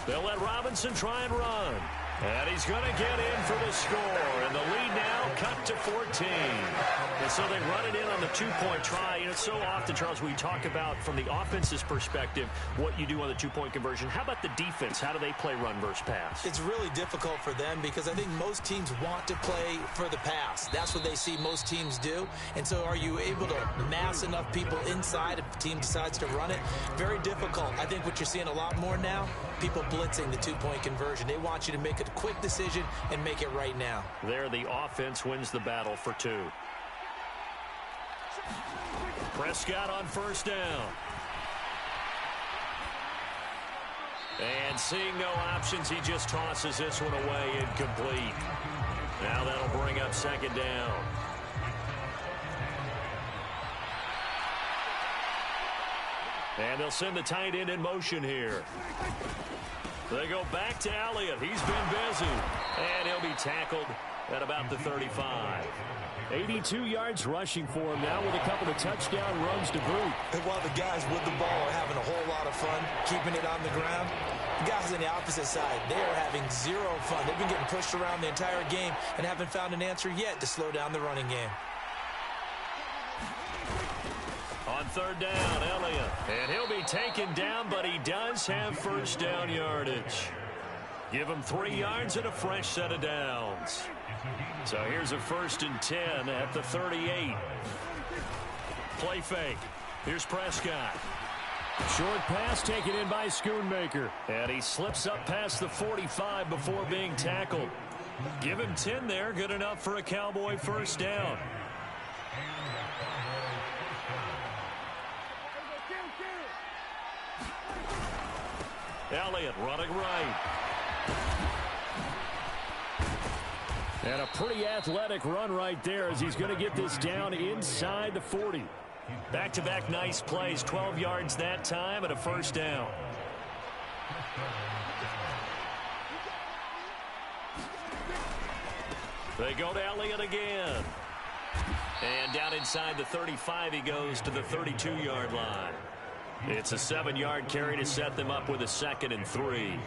They'll let Robinson try and run. And he's going to get in for the score. And the lead now cut to 14. And so they run it in on the 2-point try. You know, so often, Charles, we talk about from the offense's perspective what you do on the 2-point conversion. How about the defense? How do they play run versus pass? It's really difficult for them because I think most teams want to play for the pass. That's what they see most teams do. And so are you able to mass enough people inside if the team decides to run it? Very difficult. I think what you're seeing a lot more now, people blitzing the 2-point conversion. They want you to make a quick decision and make it right now. There, the offense wins the battle for 2. Prescott on 1st down. And seeing no options, he just tosses this one away incomplete. Now that'll bring up 2nd down. And they'll send the tight end in motion here. They go back to Elliott. He's been busy. And he'll be tackled at about the 35. 82 yards rushing for him now with a couple of touchdown runs to boot. And while the guys with the ball are having a whole lot of fun keeping it on the ground, the guys on the opposite side, they are having zero fun. They've been getting pushed around the entire game and haven't found an answer yet to slow down the running game. On 3rd down, Elliott. And he'll be taken down, but he does have 1st down yardage. Give him 3 yards and a fresh set of downs. So here's a 1st and 10 at the 38. Play fake. Here's Prescott. Short pass taken in by Schoonmaker. And he slips up past the 45 before being tackled. Give him 10 there. Good enough for a Cowboy 1st down. Elliott running right. And a pretty athletic run right there as he's going to get this down inside the 40. Back-to-back nice plays. 12 yards that time and a 1st down. They go to Elliott again. And down inside the 35, he goes to the 32-yard line. It's a 7-yard carry to set them up with a 2nd and 3.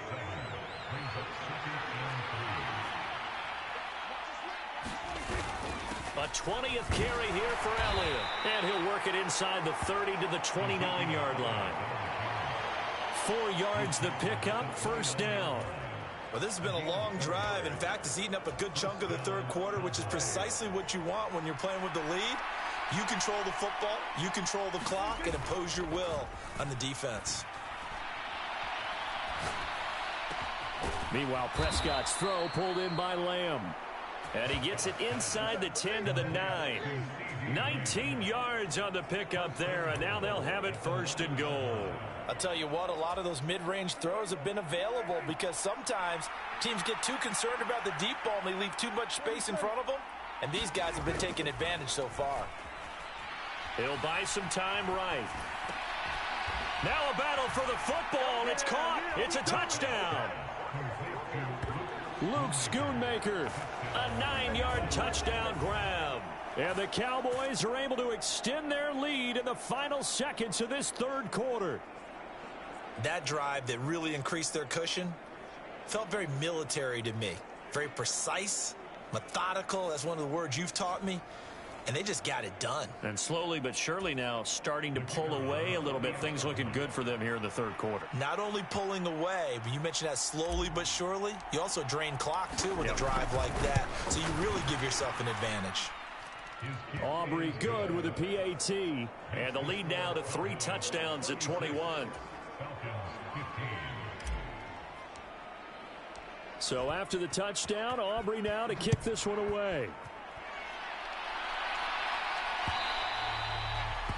A 20th carry here for Elliott. And he'll work it inside the 30 to the 29-yard line. 4 yards the pickup, 1st down. Well, this has been a long drive. In fact, it's eaten up a good chunk of the 3rd quarter, which is precisely what you want when you're playing with the lead. You control the football, you control the clock, and impose your will on the defense. Meanwhile, Prescott's throw pulled in by Lamb. And he gets it inside the 10 to the 9. 19 yards on the pickup there, and now they'll have it 1st and goal. I'll tell you what, a lot of those mid-range throws have been available because sometimes teams get too concerned about the deep ball and they leave too much space in front of them, and these guys have been taking advantage so far. He'll buy some time right. Now a battle for the football, and it's caught. It's a touchdown. Luke Schoonmaker. A 9-yard touchdown grab. And the Cowboys are able to extend their lead in the final seconds of this third quarter. That drive that really increased their cushion felt very military to me. Very precise, methodical. That's one of the words you've taught me. And they just got it done. And slowly but surely now starting to pull away a little bit. Things looking good for them here in the third quarter. Not only pulling away, but you mentioned that slowly but surely. You also drain clock, too, with a drive like that. So you really give yourself an advantage. Aubrey good with a PAT. And the lead now to 3 touchdowns at 21. So after the touchdown, Aubrey now to kick this one away.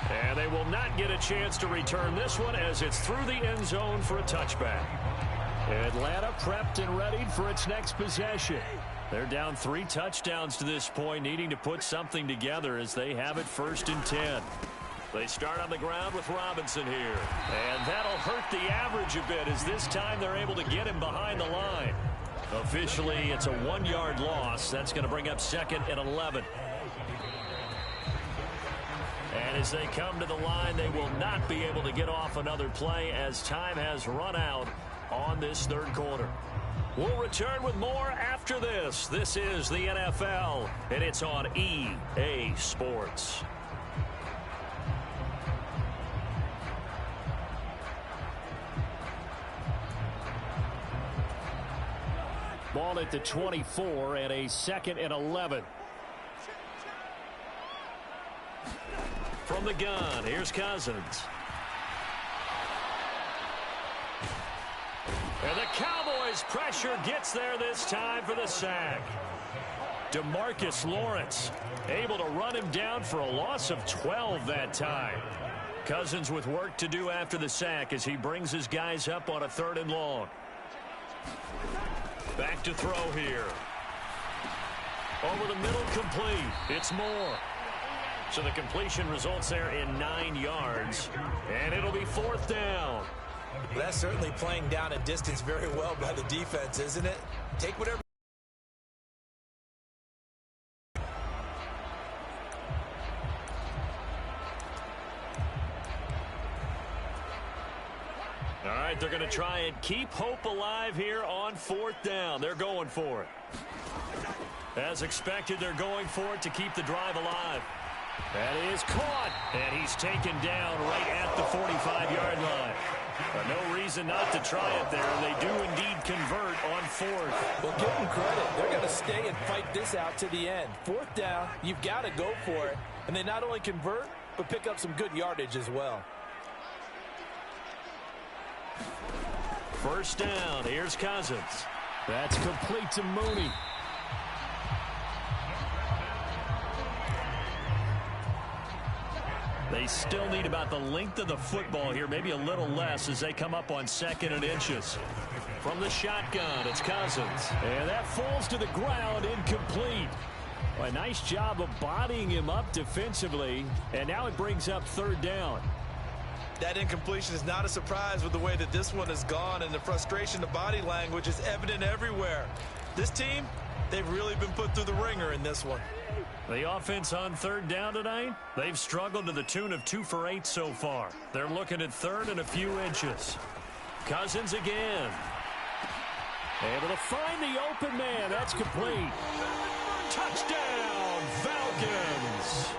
And they will not get a chance to return this one as it's through the end zone for a touchback. Atlanta prepped and readied for its next possession. They're down 3 touchdowns to this point, needing to put something together as they have it 1st and 10. They start on the ground with Robinson here. And that'll hurt the average a bit as this time they're able to get him behind the line. Officially, it's a 1-yard loss. That's going to bring up 2nd and 11. And as they come to the line, they will not be able to get off another play as time has run out on this third quarter. We'll return with more after this. This is the NFL, and it's on EA Sports. Ball at the 24 and a 2nd and 11. From the gun, here's Cousins. And the Cowboys pressure gets there this time for the sack. DeMarcus Lawrence able to run him down for a loss of 12 that time. Cousins with work to do after the sack as he brings his guys up on a 3rd and long. Back to throw here. Over the middle, complete. It's Moore. So the completion results there in 9 yards. And it'll be 4th down. That's certainly playing down a distance very well by the defense, isn't it? Take whatever. All right, they're going to try and keep hope alive here on 4th down. They're going for it. As expected, they're going for it to keep the drive alive. That is caught, and he's taken down right at the 45-yard line. But no reason not to try it there. They do indeed convert on 4th. Well, give them credit. They're going to stay and fight this out to the end. 4th down, you've got to go for it. And they not only convert, but pick up some good yardage as well. 1st down. Here's Cousins. That's complete to Mooney. They still need about the length of the football here, maybe a little less as they come up on 2nd and inches. From the shotgun, it's Cousins. And that falls to the ground, incomplete. Well, a nice job of bodying him up defensively, and now it brings up 3rd down. That incompletion is not a surprise with the way that this one has gone, and the frustration, the body language is evident everywhere. This team, they've really been put through the ringer in this one. The offense on 3rd down tonight, they've struggled to the tune of 2 for 8 so far. They're looking at 3rd and a few inches. Cousins again. Able to find the open man. That's complete. Touchdown, Falcons.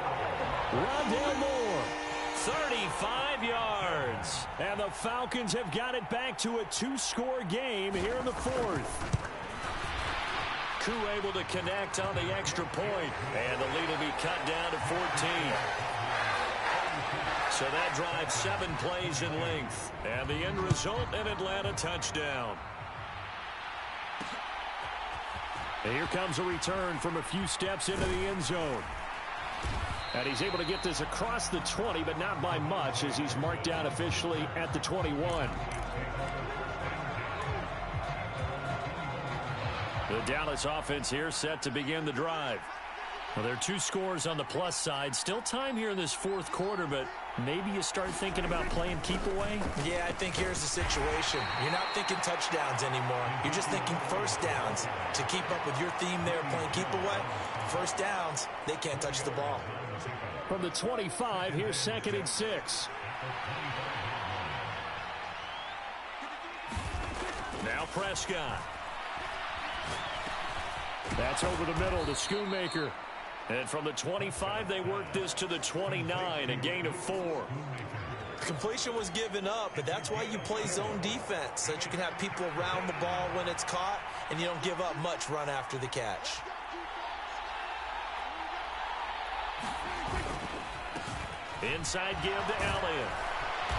Rondale Moore, 35 yards. And the Falcons have got it back to a 2-score game here in the 4th. Koo able to connect on the extra point, and the lead will be cut down to 14. So that drives 7 plays in length, and the end result, an Atlanta touchdown. And here comes a return from a few steps into the end zone. And he's able to get this across the 20, but not by much, as he's marked down officially at the 21. The Dallas offense here set to begin the drive. Well, there are 2 scores on the plus side. Still time here in this fourth quarter, but maybe you start thinking about playing keep away? Yeah, I think here's the situation. You're not thinking touchdowns anymore. You're just thinking first downs. To keep up with your theme there, playing keep away, first downs, they can't touch the ball. From the 25, here's 2nd and 6. Now Prescott. That's over the middle to Schoonmaker. And from the 25, they work this to the 29, a gain of 4. Completion was given up, but that's why you play zone defense, so that you can have people around the ball when it's caught, and you don't give up much run after the catch. Inside give to Elliott.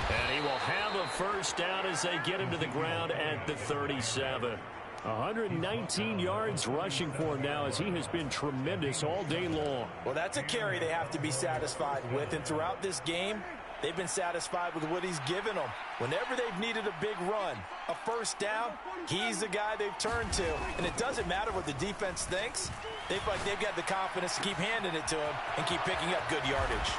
And he will have a first down as they get him to the ground at the 37. 119 yards rushing for him now as he has been tremendous all day long. Well, that's a carry they have to be satisfied with. And throughout this game, they've been satisfied with what he's given them. Whenever they've needed a big run, a first down, he's the guy they've turned to. And it doesn't matter what the defense thinks. They've got the confidence to keep handing it to him and keep picking up good yardage.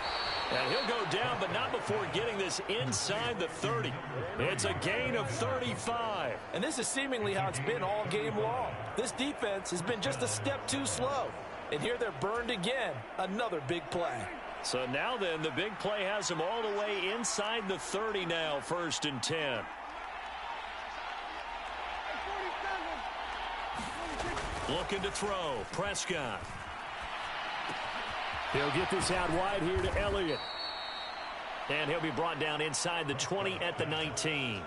And he'll go down, but not before getting this inside the 30. It's a gain of 35. And this is seemingly how it's been all game long. This defense has been just a step too slow. And here they're burned again. Another big play. So now then, the big play has them all the way inside the 30 now, 1st and 10. Looking to throw, Prescott. He'll get this out wide here to Elliott. And he'll be brought down inside the 20 at the 19.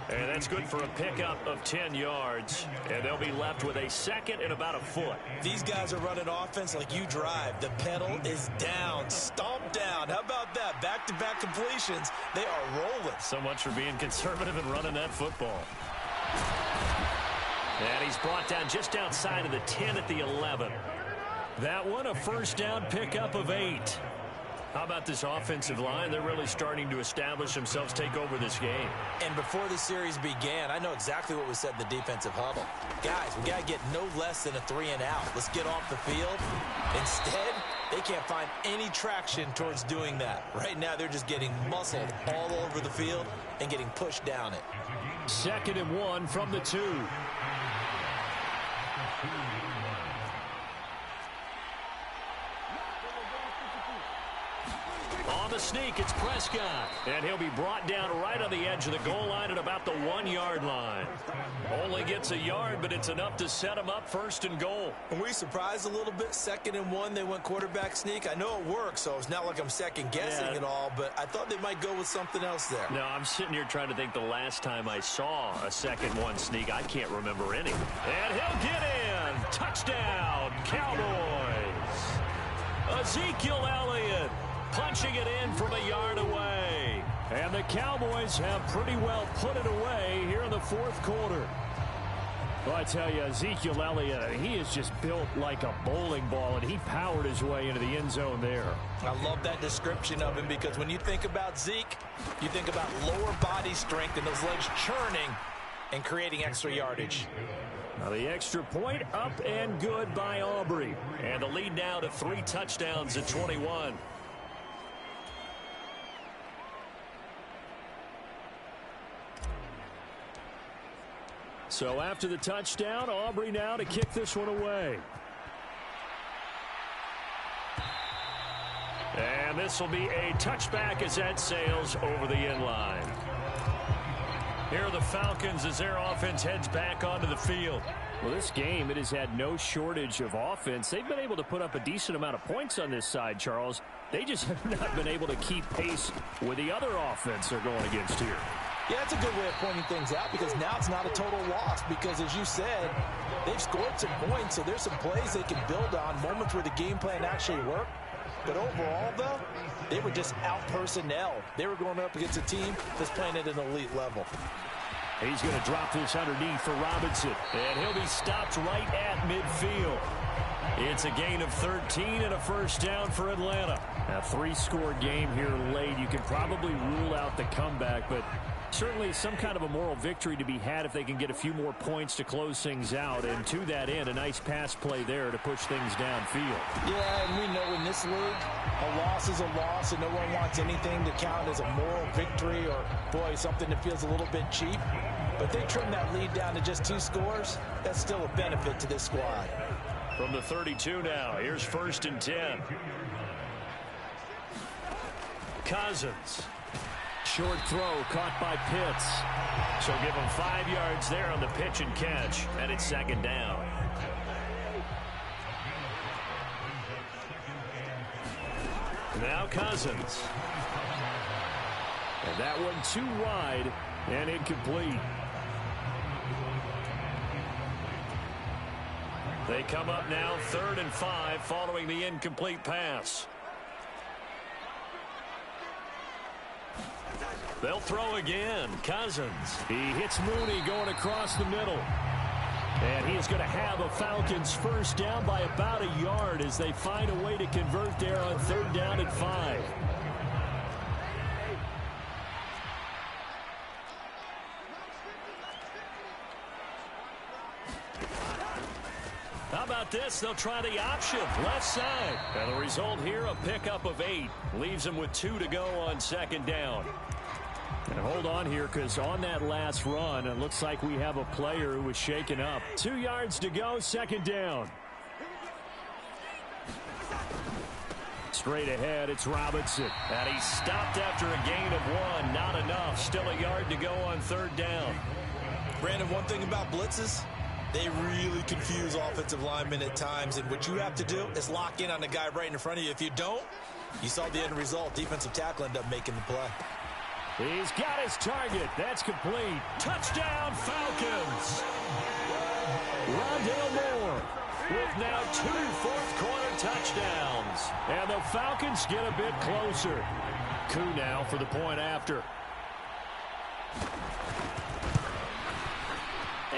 And that's good for a pickup of 10 yards. And they'll be left with a 2nd and about a foot. These guys are running offense like you drive. The pedal is down, stomp down. How about that? Back-to-back completions. They are rolling. So much for being conservative and running that football. And he's brought down just outside of the 10 at the 11. That one, a first down pickup of 8. How about this offensive line? They're really starting to establish themselves, take over this game. And before the series began, I know exactly what was said in the defensive huddle. Guys, we got to get no less than a 3 and out. Let's get off the field. Instead, they can't find any traction towards doing that. Right now, they're just getting muscled all over the field and getting pushed down it. 2nd and 1 from the 2. On the sneak, it's Prescott. And he'll be brought down right on the edge of the goal line at about the 1-yard line. Only gets a yard, but it's enough to set him up 1st and goal. And we surprised a little bit. 2nd and 1, they went quarterback sneak. I know it works, so it's not like I'm second-guessing it all, but I thought they might go with something else there. No, I'm sitting here trying to think the last time I saw a 2nd 1 sneak. I can't remember any. And he'll get in. Touchdown, Cowboys. Ezekiel Elliott punching it in from a yard away. And the Cowboys have pretty well put it away here in the fourth quarter. Well, I tell you, Ezekiel Elliott, he is just built like a bowling ball, and he powered his way into the end zone there. I love that description of him because when you think about Zeke, you think about lower body strength and those legs churning and creating extra yardage. Now the extra point up and good by Aubrey. And the lead now to 3 touchdowns at 21. So after the touchdown, Aubrey now to kick this one away. And this will be a touchback as that sails over the end line. Here are the Falcons as their offense heads back onto the field. Well, this game, it has had no shortage of offense. They've been able to put up a decent amount of points on this side, Charles. They just have not been able to keep pace with the other offense they're going against here. Yeah, that's a good way of pointing things out because now it's not a total loss because, as you said, they've scored some points, so there's some plays they can build on, moments where the game plan actually worked. But overall, though, they were just out-personnel. They were going up against a team that's playing at an elite level. He's going to drop this underneath for Robinson, and he'll be stopped right at midfield. It's a gain of 13 and a first down for Atlanta. A 3-score game here late. You can probably rule out the comeback, but Certainly some kind of a moral victory to be had if they can get a few more points to close things out. And to that end, a nice pass play there to push things downfield. Yeah, and we know in this league, a loss is a loss, and no one wants anything to count as a moral victory or, boy, something that feels a little bit cheap. But they trim that lead down to just 2 scores. That's still a benefit to this squad. From the 32 now, here's 1st and 10. Cousins. Short throw caught by Pitts. So give him 5 yards there on the pitch and catch, and it's 2nd down. Now Cousins. And that one too wide and incomplete. They come up now 3rd and 5 following the incomplete pass. They'll throw again. Cousins. He hits Mooney going across the middle. And he is going to have a Falcons first down by about a yard as they find a way to convert there on 3rd down and 5. How about this? They'll try the option. Left side. And the result here, a pickup of 8. Leaves them with 2 to go on 2nd down. And hold on here, because on that last run, it looks like we have a player who was shaken up. 2 yards to go, 2nd down. Straight ahead, it's Robinson. And he stopped after a gain of 1. Not enough. Still a yard to go on 3rd down. Brandon, one thing about blitzes, they really confuse offensive linemen at times, and what you have to do is lock in on the guy right in front of you. If you don't, you saw the end result. Defensive tackle ended up making the play. He's got his target. That's complete. Touchdown, Falcons. Rondale Moore With now 2 fourth-quarter touchdowns. And the Falcons get a bit closer. Coup now for the point after.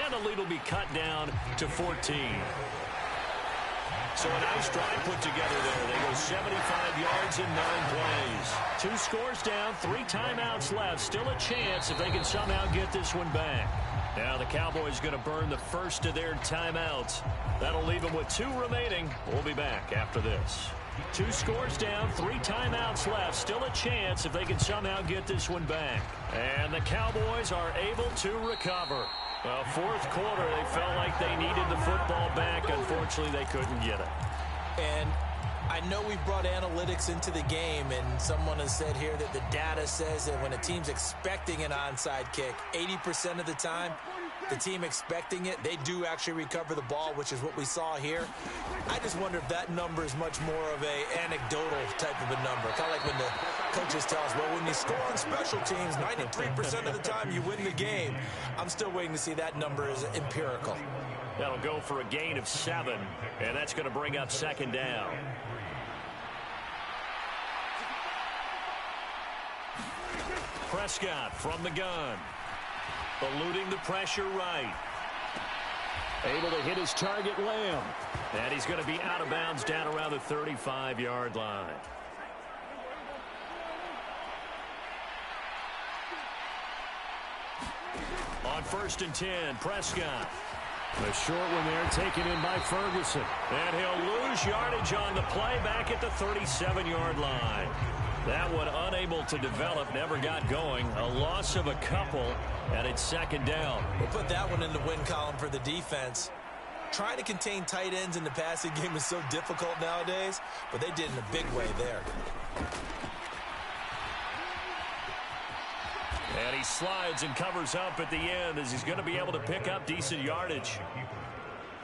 And the lead will be cut down to 14. So a nice drive put together there. They go 75 yards in 9 plays. 2 scores down, 3 timeouts left. Still a chance if they can somehow get this one back. Now the Cowboys going to burn the first of their timeouts. That'll leave them with 2 remaining. We'll be back after this. 2 scores down, 3 timeouts left. Still a chance if they can somehow get this one back. And the Cowboys are able to recover. Well, 4th quarter, they felt like they needed the football back. Unfortunately, they couldn't get it. And I know we brought analytics into the game, and someone has said here that the data says that when a team's expecting an onside kick, 80% of the time, the team expecting it, they do actually recover the ball, which is what we saw here. I just wonder if that number is much more of a anecdotal type of a number. Kind of like when the coaches tell us, well, when you score on special teams, 93% of the time you win the game. I'm still waiting to see that number is empirical. That'll go for a gain of 7, and that's going to bring up 2nd down. Prescott from the gun. Eluding the pressure right. Able to hit his target, Lamb. And he's going to be out of bounds down around the 35-yard line. On 1st and 10, Prescott. The short one there taken in by Ferguson. And he'll lose yardage on the play back at the 37-yard line. That one unable to develop, never got going. A loss of a couple, and it's 2nd down. We'll put that one in the win column for the defense. Trying to contain tight ends in the passing game is so difficult nowadays, but they did in a big way there. And he slides and covers up at the end as he's going to be able to pick up decent yardage.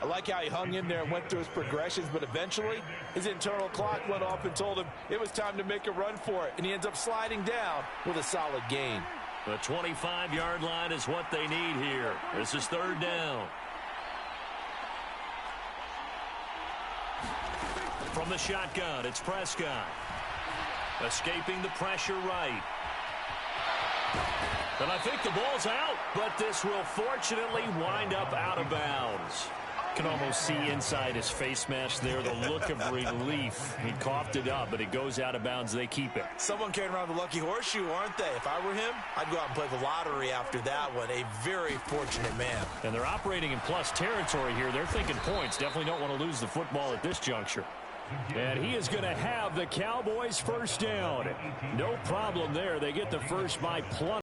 I like how he hung in there and went through his progressions, but eventually his internal clock went off and told him it was time to make a run for it, and he ends up sliding down with a solid gain. The 25-yard line is what they need here. This is 3rd down. From the shotgun, it's Prescott. Escaping the pressure right. And I think the ball's out, but this will fortunately wind up out of bounds. Can almost see inside his face mask there the look of relief. He coughed it up, but it goes out of bounds. They keep it. Someone carrying around the lucky horseshoe, aren't they? If I were him, I'd go out and play the lottery after that one. A very fortunate man. And they're operating in plus territory here. They're thinking points. Definitely don't want to lose the football at this juncture. And he is going to have the Cowboys first down. No problem there. They get the first by plus.